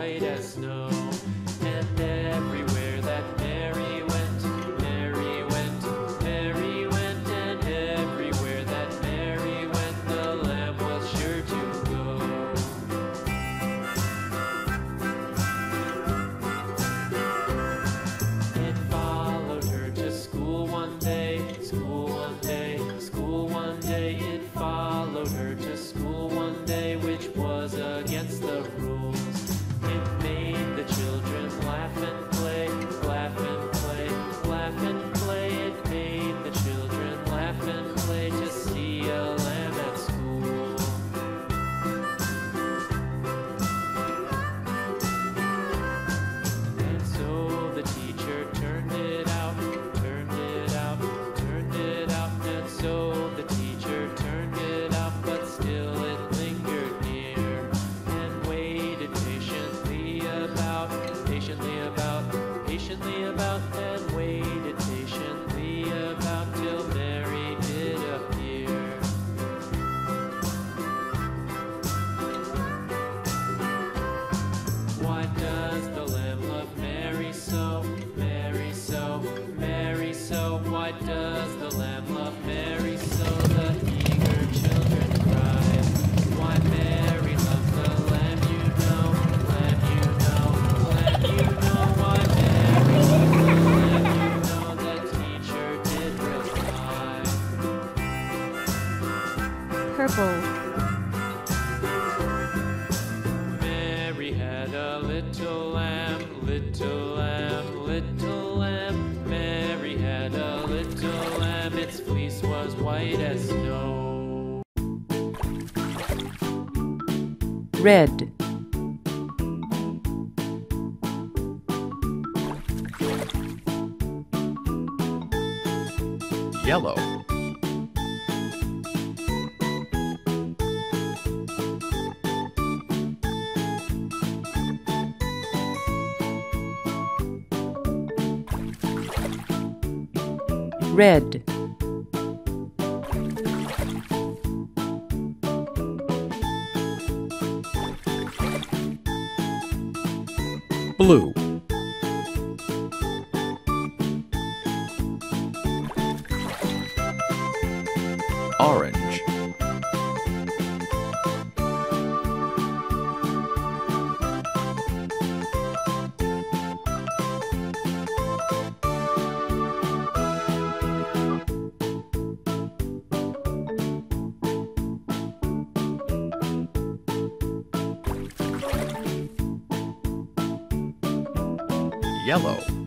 white as snow. And everywhere that Mary went, Mary went, Mary went, and everywhere that Mary went, the lamb was sure to go. It followed her to school one day, school one day, school one day. It followed her to school one day, which was against the rules. It made the children laugh and play, laugh and play, laugh and play. It made the children laugh and play to see a lamb at school. And so the teacher turned it out, turned it out, turned it out. And so the teacher turned it out, but still it lingered near and waited patiently about, patiently about, and waited patiently about till Mary did appear. Why does the lamb love Mary so, Mary so, Mary so? Why does the lamb love Mary so? The eager children cried. Why Mary loves the lamb, you know, lamb, you know, lamb, you know. Why Mary loves the lamb, you know, the teacher did reply. Purple. Mary had a little lamb, little lamb, little lamb. Mary had a little lamb, its fleece was white as snow. Red. Yellow. Red. Blue. Orange. Yellow.